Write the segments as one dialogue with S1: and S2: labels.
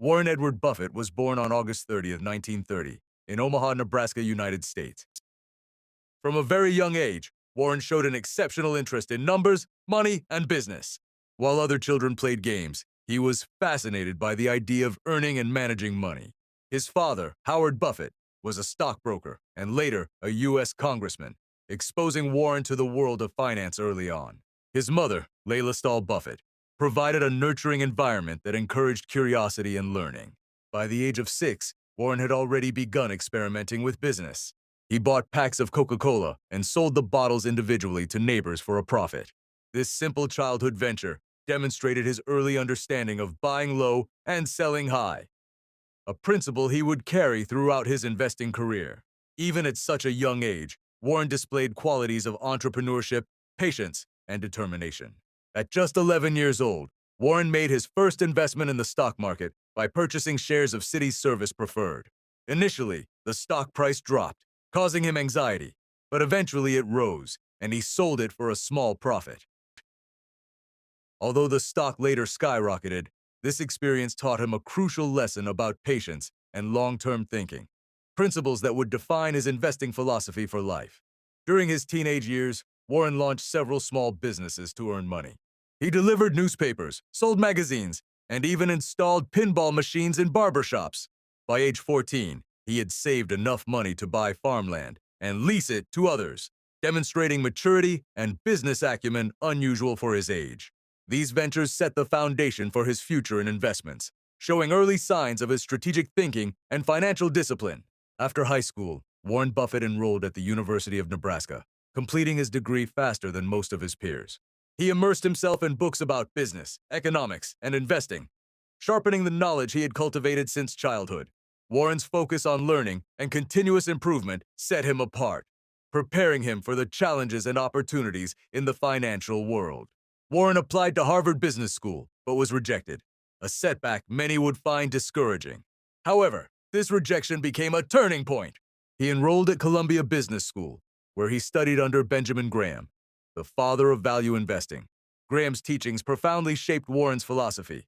S1: Warren Edward Buffett was born on August 30th, 1930, in Omaha, Nebraska, United States. From a very young age, Warren showed an exceptional interest in numbers, money, and business. While other children played games, he was fascinated by the idea of earning and managing money. His father, Howard Buffett, was a stockbroker and later a U.S. congressman, exposing Warren to the world of finance early on. His mother, Layla Stahl Buffett, provided a nurturing environment that encouraged curiosity and learning. By the age of 6, Warren had already begun experimenting with business. He bought packs of Coca-Cola and sold the bottles individually to neighbors for a profit. This simple childhood venture demonstrated his early understanding of buying low and selling high, a principle he would carry throughout his investing career. Even at such a young age, Warren displayed qualities of entrepreneurship, patience, and determination. At just 11 years old, Warren made his first investment in the stock market by purchasing shares of Citi Service Preferred. Initially, the stock price dropped, causing him anxiety, but eventually it rose, and he sold it for a small profit. Although the stock later skyrocketed, this experience taught him a crucial lesson about patience and long-term thinking, principles that would define his investing philosophy for life. During his teenage years, Warren launched several small businesses to earn money. He delivered newspapers, sold magazines, and even installed pinball machines in barbershops. By age 14, he had saved enough money to buy farmland and lease it to others, demonstrating maturity and business acumen unusual for his age. These ventures set the foundation for his future in investments, showing early signs of his strategic thinking and financial discipline. After high school, Warren Buffett enrolled at the University of Nebraska, completing his degree faster than most of his peers. He immersed himself in books about business, economics, and investing, sharpening the knowledge he had cultivated since childhood. Warren's focus on learning and continuous improvement set him apart, preparing him for the challenges and opportunities in the financial world. Warren applied to Harvard Business School, but was rejected, a setback many would find discouraging. However, this rejection became a turning point. He enrolled at Columbia Business School, where he studied under Benjamin Graham, the father of value investing. Graham's teachings profoundly shaped Warren's philosophy,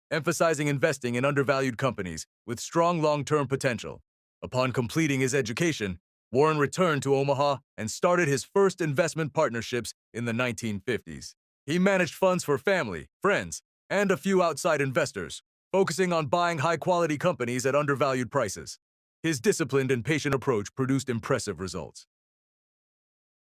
S1: emphasizing investing in undervalued companies with strong long-term potential. Upon completing his education, Warren returned to Omaha and started his first investment partnerships in the 1950s. He managed funds for family, friends, and a few outside investors, focusing on buying high-quality companies at undervalued prices. His disciplined and patient approach produced impressive results,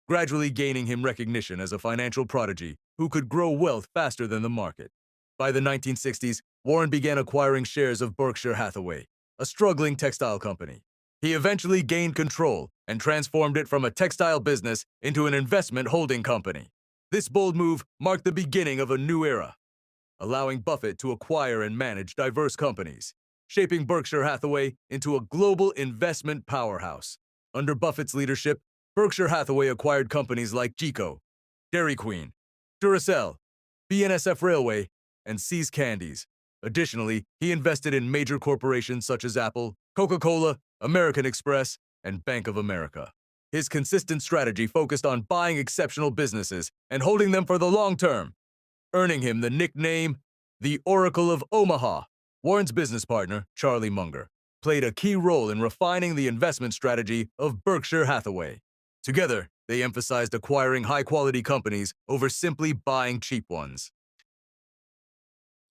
S1: gradually gaining him recognition as a financial prodigy who could grow wealth faster than the market. By the 1960s, Warren began acquiring shares of Berkshire Hathaway, a struggling textile company. He eventually gained control and transformed it from a textile business into an investment holding company. This bold move marked the beginning of a new era, allowing Buffett to acquire and manage diverse companies, shaping Berkshire Hathaway into a global investment powerhouse. Under Buffett's leadership, Berkshire Hathaway acquired companies like GEICO, Dairy Queen, Duracell, BNSF Railway, and See's Candies. Additionally, he invested in major corporations such as Apple, Coca-Cola, American Express, and Bank of America. His consistent strategy focused on buying exceptional businesses and holding them for the long term, earning him the nickname, the Oracle of Omaha. Warren's business partner, Charlie Munger, played a key role in refining the investment strategy of Berkshire Hathaway. Together, they emphasized acquiring high-quality companies over simply buying cheap ones.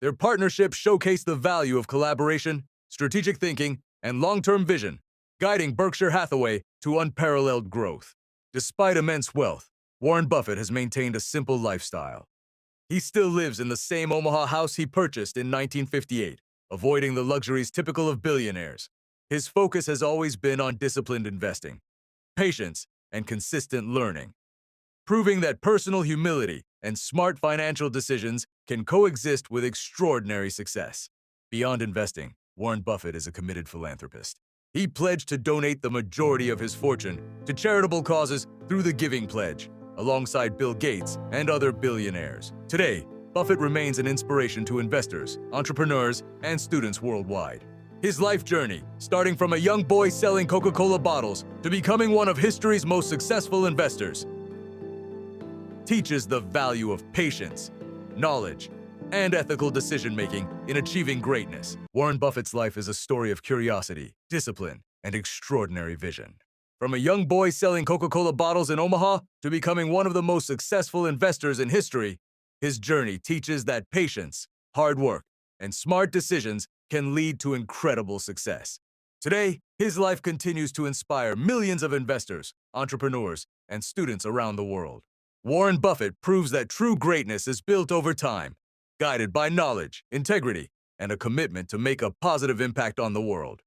S1: Their partnership showcased the value of collaboration, strategic thinking, and long-term vision, guiding Berkshire Hathaway to unparalleled growth. Despite immense wealth, Warren Buffett has maintained a simple lifestyle. He still lives in the same Omaha house he purchased in 1958, avoiding the luxuries typical of billionaires. His focus has always been on disciplined investing, patience, and consistent learning, proving that personal humility and smart financial decisions can coexist with extraordinary success. Beyond investing, Warren Buffett is a committed philanthropist. He pledged to donate the majority of his fortune to charitable causes through the Giving Pledge, alongside Bill Gates and other billionaires. Today, Buffett remains an inspiration to investors, entrepreneurs, and students worldwide. His life journey, starting from a young boy selling Coca-Cola bottles to becoming one of history's most successful investors, teaches the value of patience, knowledge, and ethical decision-making in achieving greatness. Warren Buffett's life is a story of curiosity, discipline, and extraordinary vision. From a young boy selling Coca-Cola bottles in Omaha to becoming one of the most successful investors in history, his journey teaches that patience, hard work, and smart decisions can lead to incredible success. Today, his life continues to inspire millions of investors, entrepreneurs, and students around the world. Warren Buffett proves that true greatness is built over time, guided by knowledge, integrity, and a commitment to make a positive impact on the world.